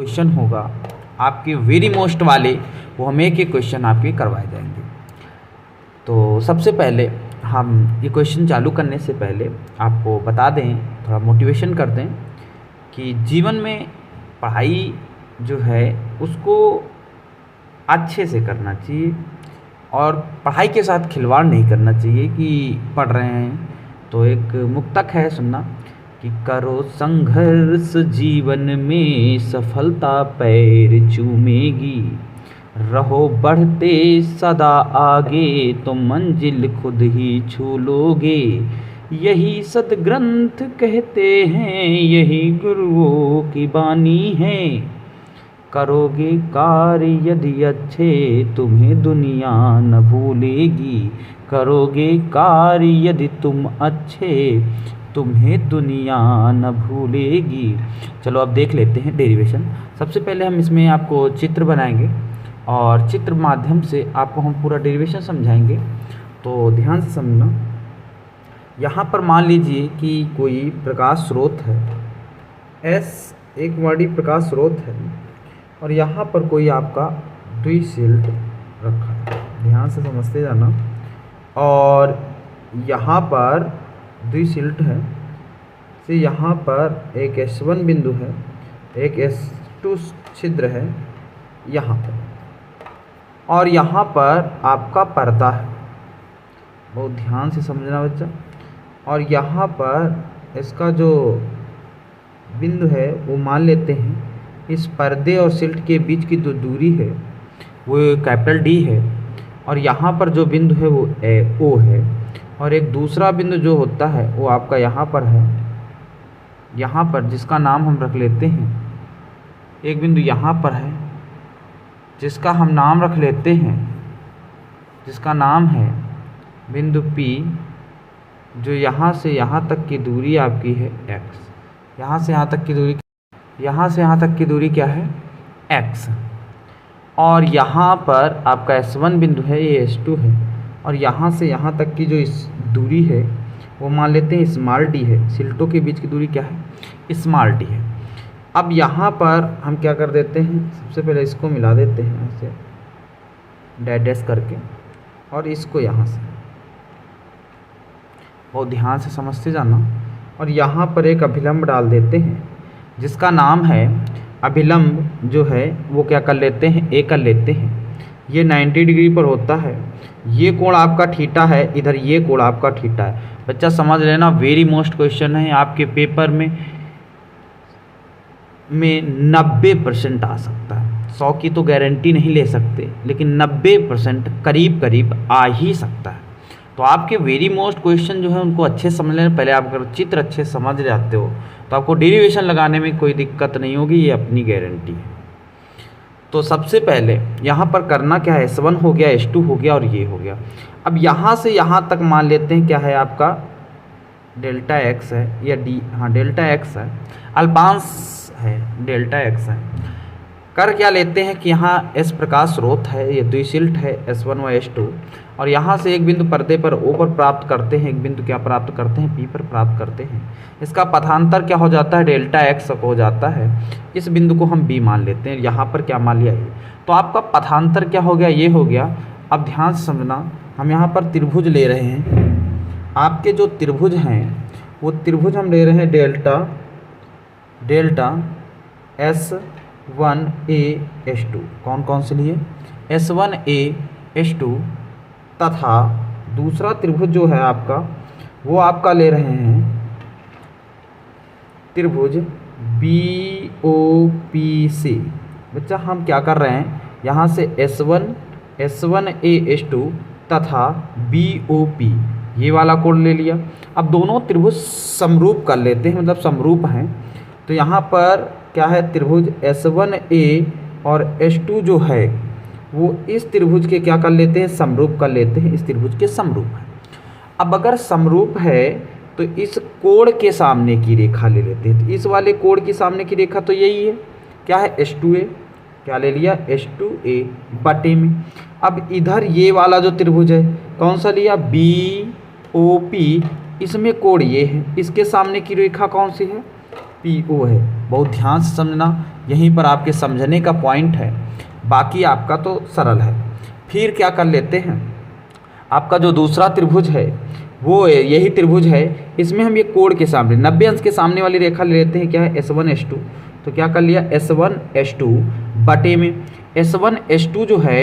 Question होगा आपके very most वाले, वो हम एक एक क्वेश्चन आपके करवाए जाएंगे। तो सबसे पहले हम ये क्वेश्चन चालू करने से पहले आपको बता दें, थोड़ा मोटिवेशन कर दें कि जीवन में पढ़ाई जो है उसको अच्छे से करना चाहिए और पढ़ाई के साथ खिलवाड़ नहीं करना चाहिए कि पढ़ रहे हैं। तो एक मुक्तक है, सुनना कि करो संघर्ष जीवन में सफलता पैर चूमेगी, रहो बढ़ते सदा आगे तो मंजिल खुद ही छू लोगे। यही सदग्रंथ कहते हैं, यही गुरुओं की बानी है। करोगे कार्य यदि अच्छे तुम्हें दुनिया न भूलेगी, करोगे कार्य यदि तुम अच्छे तुम्हें दुनिया न भूलेगी। चलो अब देख लेते हैं डेरिवेशन। सबसे पहले हम इसमें आपको चित्र बनाएंगे और चित्र माध्यम से आपको हम पूरा डेरिवेशन समझाएंगे। तो ध्यान से समझना। यहाँ पर मान लीजिए कि कोई प्रकाश स्रोत है, एस एक बड़ी प्रकाश स्रोत है और यहाँ पर कोई आपका द्विशील्ड रखा है, ध्यान से समझते जाना। और यहाँ पर द्विशील्ड है, से यहाँ पर एक S1 बिंदु है, एक S2 छिद्र है यहाँ पर, और यहाँ पर आपका पर्दा है, बहुत ध्यान से समझना बच्चा। और यहाँ पर इसका जो बिंदु है वो मान लेते हैं इस पर्दे और सिल्ट के बीच की जो दूरी है वो कैपिटल D है, और यहाँ पर जो बिंदु है वो O है, और एक दूसरा बिंदु जो होता है वो आपका यहाँ पर है, यहाँ पर जिसका नाम हम रख लेते हैं, एक बिंदु यहाँ पर है जिसका हम नाम रख लेते हैं, जिसका नाम है बिंदु P, जो यहाँ से यहाँ तक की दूरी आपकी है x। यहाँ से यहाँ तक की दूरी, यहाँ से यहाँ तक की दूरी क्या है x। और यहाँ पर आपका S1 बिंदु है, ये S2 है, और यहाँ से यहाँ तक की जो इस दूरी है वो मान लेते हैं स्मॉल d है। सिल्टों के बीच की दूरी क्या है, स्मॉल d है। अब यहाँ पर हम क्या कर देते हैं, सबसे पहले इसको मिला देते हैं ऐसे डैश डैश करके, और इसको यहाँ से बहुत ध्यान से समझते जाना। और यहाँ पर एक अभिलंब डाल देते हैं जिसका नाम है अभिलंब, जो है वो क्या कर लेते हैं, A कर लेते हैं। ये 90 डिग्री पर होता है, ये कोण आपका थीटा है, इधर ये कोण आपका थीटा है। बच्चा समझ लेना, वेरी मोस्ट क्वेश्चन है आपके पेपर में 90% आ सकता है। 100 की तो गारंटी नहीं ले सकते, लेकिन 90% करीब करीब आ ही सकता है। तो आपके वेरी मोस्ट क्वेश्चन जो है उनको अच्छे समझ लेना। पहले आप अगर चित्र अच्छे समझ जाते हो तो आपको डेरिवेशन लगाने में कोई दिक्कत नहीं होगी, ये अपनी गारंटी है। तो सबसे पहले यहाँ पर करना क्या है, S1 हो गया, S2 हो गया और ये हो गया। अब यहाँ से यहाँ तक मान लेते हैं क्या है आपका डेल्टा x है, या d, हाँ डेल्टा x है, अल्पांश है डेल्टा x है। कर क्या लेते हैं कि यहाँ S प्रकाश स्रोत है, ये द्विशील्ड है S1 व S2, और यहाँ से एक बिंदु पर्दे पर O पर प्राप्त करते हैं, एक बिंदु क्या प्राप्त करते हैं, P पर प्राप्त करते हैं। इसका पथांतर क्या हो जाता है, डेल्टा x हो जाता है। इस बिंदु को हम B मान लेते हैं, यहाँ पर क्या मान लिया ये, तो आपका पथांतर क्या हो गया, ये हो गया। अब ध्यान से समझना, हम यहाँ पर त्रिभुज ले रहे हैं। आपके जो त्रिभुज हैं वो त्रिभुज हम ले रहे हैं डेल्टा S1a S2। कौन कौन से लिए, S1a S2, तथा दूसरा त्रिभुज जो है आपका वो आपका ले रहे हैं त्रिभुज BOPC। बच्चा हम क्या कर रहे हैं, यहाँ से S1a S2 तथा BOP ये वाला कोण ले लिया। अब दोनों त्रिभुज समरूप कर लेते हैं, मतलब समरूप हैं। तो यहाँ पर क्या है, त्रिभुज S1a और S2 जो है वो इस त्रिभुज के क्या कर लेते हैं, समरूप कर लेते हैं, इस त्रिभुज के समरूप है। अब अगर समरूप है तो इस कोण के सामने की रेखा ले लेते हैं। तो इस वाले कोण की सामने की रेखा तो यही है, क्या है S2a, क्या ले लिया S2a बटे में। अब इधर ये वाला जो त्रिभुज है कौन सा लिया, BOP, इसमें कोण ये है, इसके सामने की रेखा कौन सी है, PO है। बहुत ध्यान से समझना, यहीं पर आपके समझने का पॉइंट है, बाकी आपका तो सरल है। फिर क्या कर लेते हैं, आपका जो दूसरा त्रिभुज है वो यही त्रिभुज है, इसमें हम ये कोण के सामने 90 अंश के सामने वाली रेखा ले लेते हैं, क्या है S1 S2। तो क्या कर लिया S1 S2 बटे में S1 S2 जो है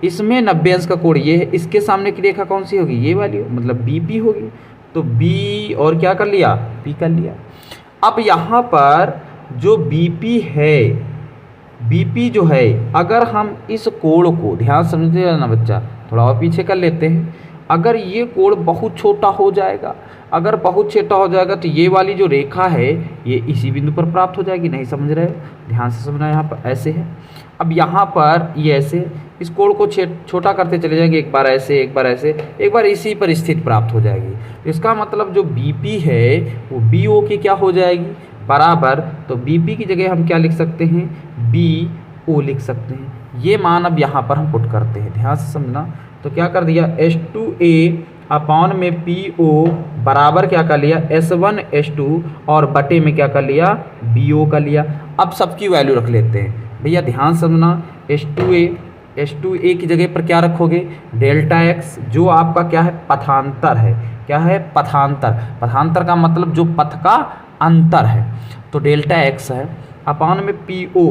इसमें 90 अंश का कोण ये है, इसके सामने की रेखा कौन सी होगी, ये वाली, मतलब BP होगी। तो B और क्या कर लिया, P कर लिया। अब यहाँ पर जो BP है, BP जो है, अगर हम इस कोण को ध्यान समझते ना बच्चा, थोड़ा और पीछे कर लेते हैं, अगर ये कोण बहुत छोटा हो जाएगा, अगर बहुत छोटा हो जाएगा तो ये वाली जो रेखा है ये इसी बिंदु पर प्राप्त हो जाएगी। नहीं समझ रहे हो, ध्यान से समझना, यहाँ पर ऐसे है। अब यहाँ पर ये ऐसे, इस कोण को छोटा करते चले जाएंगे, एक बार ऐसे, एक बार ऐसे, एक बार इसी पर स्थिति प्राप्त हो जाएगी। इसका मतलब जो BP है वो BO की क्या हो जाएगी, बराबर। तो BP की जगह हम क्या लिख सकते हैं, BO लिख सकते हैं। ये मान अब यहाँ पर हम पुट करते हैं, ध्यान से समझना। तो क्या कर दिया, S2A अपॉन में PO बराबर क्या कर लिया, S1 S2 और बटे में क्या कर लिया, BO कर लिया। अब सबकी वैल्यू रख लेते हैं भैया, ध्यान समझना। S2A की जगह पर क्या रखोगे, डेल्टा x, जो आपका क्या है, पथांतर है। क्या है, पथांतर। पथांतर का मतलब जो पथ का अंतर है, तो डेल्टा x है अपॉन में PO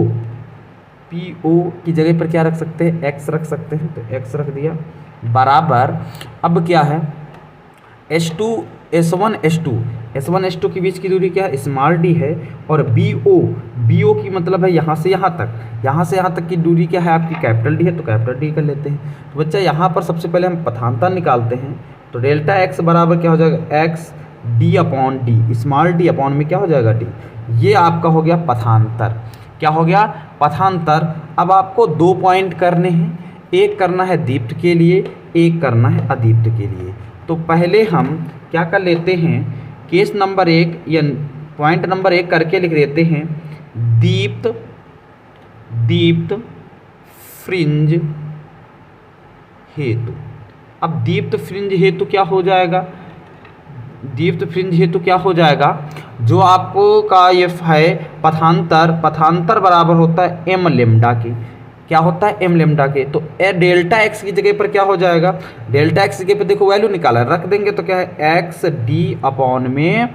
की जगह पर क्या रख सकते हैं, x रख सकते हैं, तो x रख दिया बराबर। अब क्या है, S1 S2 के बीच की दूरी क्या है, स्मॉल d है, और BO की मतलब है यहाँ से यहाँ तक की दूरी क्या है आपकी, कैपिटल D है, तो कैपिटल D कर लेते हैं। तो बच्चा यहाँ पर सबसे पहले हम पथांतर निकालते हैं, तो डेल्टा x बराबर क्या हो जाएगा, x d upon d, small d upon में क्या हो जाएगा, d। ये आपका हो गया पथांतर। क्या हो गया, पथांतर। अब आपको 2 पॉइंट करने हैं, एक करना है दीप्त के लिए, एक करना है अदीप्त के लिए। तो पहले हम क्या कर लेते हैं, केस नंबर 1 या पॉइंट नंबर 1 करके लिख देते हैं, दीप्त फ्रिंज हेतु। अब दीप्त फ्रिंज हेतु क्या हो जाएगा, दीप्त फ्रिंज हेतु क्या हो जाएगा, जो आपको का ये है पथांतर बराबर होता है m लेमडा के। क्या होता है, m लेमडा के। तो डेल्टा x की जगह पर क्या हो जाएगा, डेल्टा x की जगह पर देखो वैल्यू निकाला रख देंगे, तो क्या है, x d अपॉन में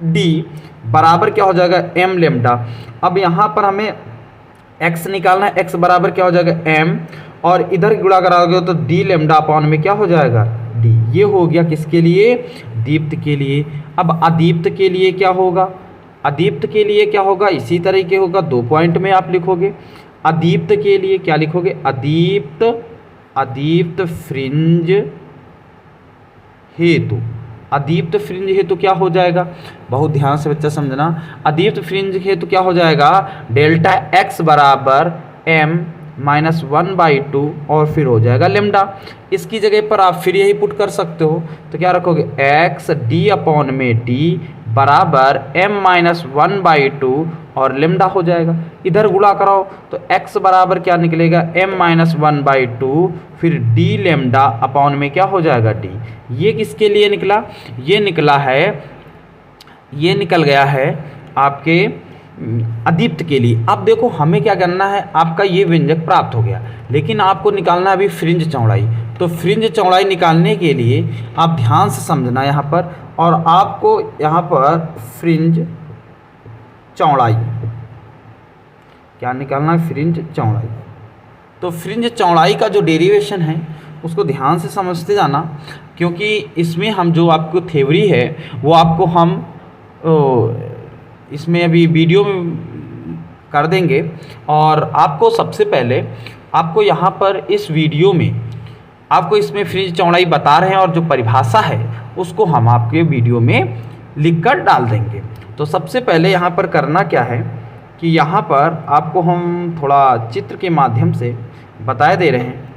d बराबर क्या हो जाएगा, m लेमडा। अब यहाँ पर हमें x निकालना है, x बराबर क्या हो जाएगा, m, और इधर गुणा कराओगे तो d लेमडा अपॉन में क्या हो जाएगा, d। ये हो गया किसके लिए, दीप्त के लिए। अब अदीप्त के लिए क्या होगा, अदीप्त के लिए क्या होगा, इसी तरीके होगा, 2 पॉइंट में आप लिखोगे। अदीप्त के लिए क्या लिखोगे, अदीप्त फ्रिंज हेतु। अदीप्त फ्रिंज हेतु क्या हो जाएगा, बहुत ध्यान से बच्चा समझना। अदीप्त फ्रिंज हेतु क्या हो जाएगा, डेल्टा x बराबर m माइनस 1/2 और फिर हो जाएगा लेमडा। इसकी जगह पर आप फिर यही पुट कर सकते हो, तो क्या रखोगे, x d अपॉन में d बराबर m माइनस 1/2 और लेमडा हो जाएगा। इधर गुणा कराओ तो x बराबर क्या निकलेगा, m माइनस 1/2 फिर d लेमडा अपॉन में क्या हो जाएगा, d। ये किसके लिए निकला, ये निकल गया है आपके अदीप्त के लिए। अब देखो हमें क्या करना है, आपका ये व्यंजक प्राप्त हो गया, लेकिन आपको निकालना है अभी फ्रिंज चौड़ाई। तो फ्रिंज चौड़ाई निकालने के लिए आप ध्यान से समझना यहाँ पर, और आपको यहाँ पर फ्रिंज चौड़ाई क्या निकालना है, फ्रिंज चौड़ाई। तो फ्रिंज चौड़ाई का जो डेरिवेशन है उसको ध्यान से समझते जाना, क्योंकि इसमें हम जो आपको थ्योरी है वो आपको हम इसमें अभी वीडियो में कर देंगे। और आपको सबसे पहले आपको यहाँ पर इस वीडियो में आपको इसमें फ्रिंज चौड़ाई बता रहे हैं, और जो परिभाषा है उसको हम आपके वीडियो में लिखकर डाल देंगे। तो सबसे पहले यहाँ पर करना क्या है कि यहाँ पर आपको हम थोड़ा चित्र के माध्यम से बता दे रहे हैं।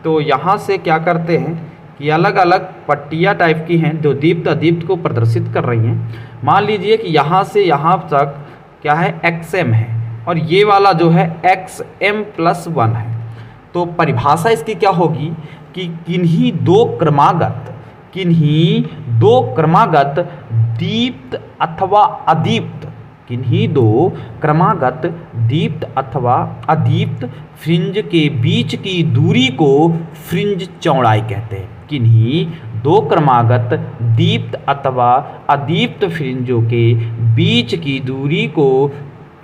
तो यहाँ से क्या करते हैं कि अलग अलग पट्टियाँ टाइप की हैं जो दीप्त अदीप्त को प्रदर्शित कर रही हैं। मान लीजिए कि यहाँ से यहाँ तक क्या है, xm है, और ये वाला जो है xm+1 है। तो परिभाषा इसकी क्या होगी कि किन्हीं दो क्रमागत दीप्त अथवा अदीप्त किन्हीं दो क्रमागत दीप्त अथवा अदीप्त फ्रिंज के बीच की दूरी को फ्रिंज चौड़ाई कहते हैं। किन्हीं दो क्रमागत दीप्त अथवा अदीप्त फ्रिंजों के बीच की दूरी को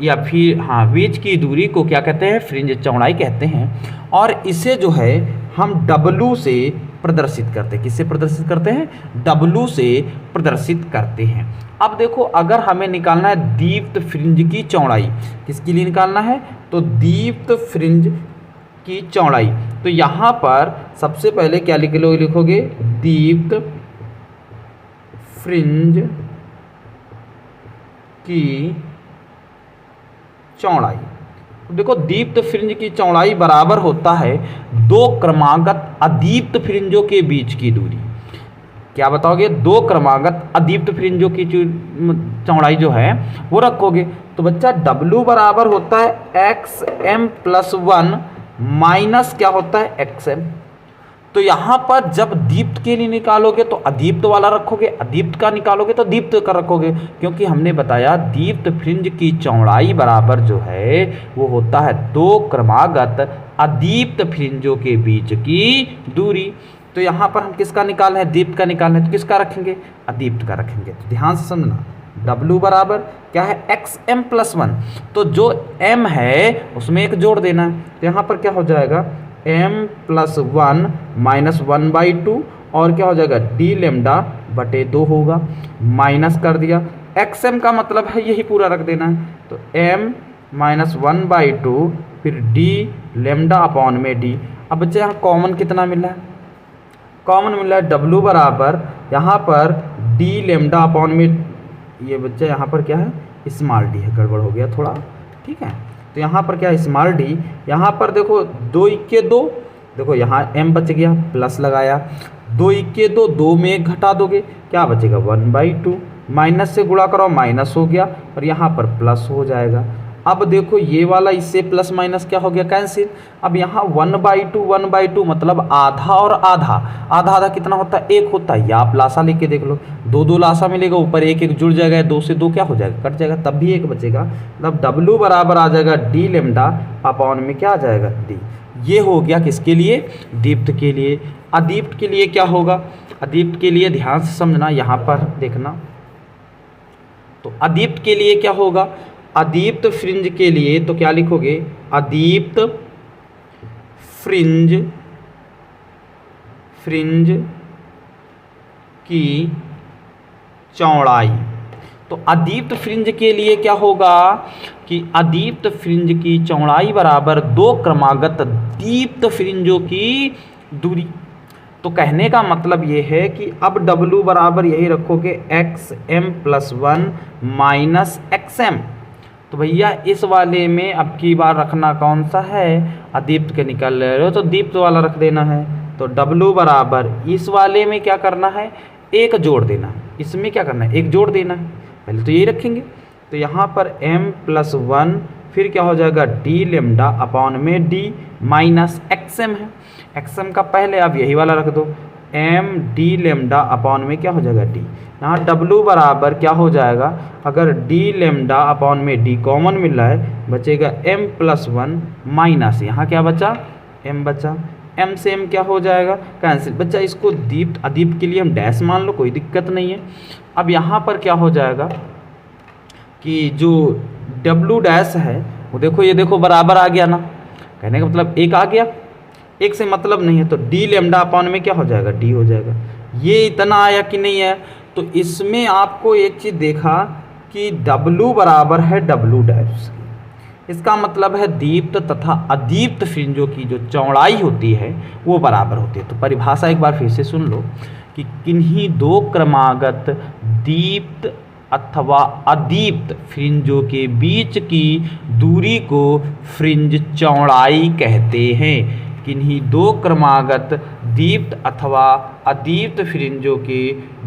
या फिर बीच की दूरी को क्या कहते हैं? फ्रिंज चौड़ाई कहते हैं। और इसे जो है हम W से प्रदर्शित करते हैं। किससे प्रदर्शित करते हैं? W से प्रदर्शित करते हैं। अब देखो, अगर हमें निकालना है दीप्त फ्रिंज की चौड़ाई, किसके लिए निकालना है? तो दीप्त फ्रिंज की चौड़ाई। तो यहाँ पर सबसे पहले क्या लिखोगे? दीप्त फ्रिंज की चौड़ाई। देखो, दीप्त फ्रिंज की चौड़ाई बराबर होता है दो क्रमागत अदीप्त फ्रिंजों के बीच की दूरी। क्या बताओगे? दो क्रमागत अदीप्त फ्रिंजों की चौड़ाई जो है वो रखोगे। तो बच्चा W बराबर होता है XM+1 माइनस क्या होता है? XM। तो यहाँ पर जब दीप्त के लिए निकालोगे तो अदीप्त वाला रखोगे, अदीप्त का निकालोगे तो दीप्त का रखोगे, क्योंकि हमने बताया दीप्त फ्रिंज की चौड़ाई बराबर जो है वो होता है दो क्रमागत अदीप्त फ्रिंजों के बीच की दूरी। तो यहाँ पर हम किसका निकालना है? दीप्त का निकालना है, तो किसका रखेंगे? अदीप्त का रखेंगे। तो ध्यान से समझना, W बराबर क्या है? XM+1। तो जो M है उसमें एक जोड़ देना है। तो यहाँ पर क्या हो जाएगा? M+1 माइनस 1/2 और क्या हो जाएगा? D λ/2 होगा, माइनस कर दिया। XM का मतलब है यही पूरा रख देना है। तो M माइनस 1/2 फिर D λ/D। अब बच्चे यहाँ कॉमन कितना मिला है? कॉमन मिला है W बराबर यहाँ पर D λ/, ये बच्चा यहाँ पर क्या है? स्मॉल d है, गड़बड़ हो गया थोड़ा, ठीक है। तो यहाँ पर क्या है? Small d। यहाँ पर देखो 2 × 2, देखो यहाँ m बच गया, प्लस लगाया, 2 × 2, 2 में 1 घटा दोगे, क्या बचेगा? 1/2। माइनस से गुणा करो, माइनस हो गया और यहाँ पर प्लस हो जाएगा। अब देखो ये वाला इससे प्लस माइनस क्या हो गया? कैंसिल। अब यहाँ 1/2 मतलब आधा और आधा, आधा आधा कितना होता है? 1 होता है। या आप लासा लेके देख लो, 2 लासा मिलेगा, ऊपर 1 जुड़ जाएगा, 2 से 2 क्या हो जाएगा? कट जाएगा, तब भी 1 बचेगा। मतलब W बराबर आ जाएगा D λ/, में क्या आ जाएगा? D। ये हो गया किसके लिए? दीप्त के लिए। अदीप्त के लिए क्या होगा? अदीप्त के लिए ध्यान से समझना, यहाँ पर देखना। तो अदीप्त के लिए क्या होगा? अदीप्त फ्रिंज के लिए तो क्या लिखोगे? अदीप्त फ्रिंज की चौड़ाई। तो अदीप्त फ्रिंज के लिए क्या होगा कि अदीप्त फ्रिंज की चौड़ाई बराबर दो क्रमागत दीप्त फ्रिंजों की दूरी। तो कहने का मतलब ये है कि अब W बराबर यही रखोगे XM+1 माइनस XM। तो भैया इस वाले में अब की बार रखना कौन सा है? अदीप्त के निकल रहे हो तो दीप्त वाला रख देना है। तो W बराबर इस वाले में क्या करना है? एक जोड़ देना है। इसमें क्या करना है? एक जोड़ देना है। पहले तो यही रखेंगे। तो यहाँ पर M+1 फिर क्या हो जाएगा? D λ/, D माइनस XM है। XM का पहले अब यही वाला रख दो, MD λ/, में क्या हो जाएगा? D। यहाँ W बराबर क्या हो जाएगा? अगर D λ/, D कॉमन मिल रहा है, बचेगा M+1 माइनस, यहाँ क्या बचा? M बचा। M से M क्या हो जाएगा? कैंसिल। बच्चा इसको दीप्त अदीप्त के लिए हम डैश मान लो, कोई दिक्कत नहीं है। अब यहाँ पर क्या हो जाएगा कि जो W' है वो देखो, ये देखो बराबर आ गया ना, कहने का मतलब एक आ गया, एक से मतलब नहीं है। तो D λ/, में क्या हो जाएगा? D हो जाएगा। ये इतना आया कि नहीं है? तो इसमें आपको एक चीज़ देखा कि W बराबर है W'। इसका मतलब है दीप्त तथा अदीप्त फ्रिंजों की जो चौड़ाई होती है वो बराबर होती है। तो परिभाषा एक बार फिर से सुन लो कि किन्हीं दो क्रमागत दीप्त अथवा अदीप्त फ्रिंजों के बीच की दूरी को फ्रिंज चौड़ाई कहते हैं। किन्हीं दो क्रमागत दीप्त अथवा अदीप्त फ्रिंजों के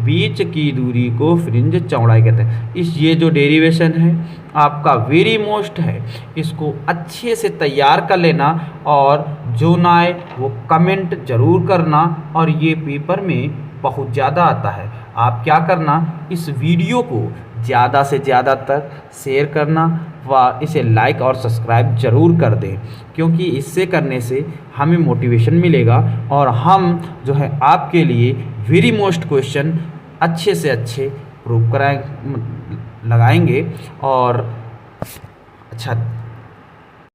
बीच की दूरी को फ्रिंज चौड़ाई कहते हैं। ये जो डेरिवेशन है आपका वेरी मोस्ट है, इसको अच्छे से तैयार कर लेना और जो ना आए वो कमेंट जरूर करना। और ये पेपर में बहुत ज़्यादा आता है। आप क्या करना, इस वीडियो को ज़्यादा से ज़्यादा तक शेयर करना व इसे लाइक और सब्सक्राइब ज़रूर कर दें, क्योंकि इससे करने से हमें मोटिवेशन मिलेगा और हम जो है आपके लिए वेरी मोस्ट क्वेश्चन अच्छे से अच्छे प्रूव लगाएंगे और अच्छा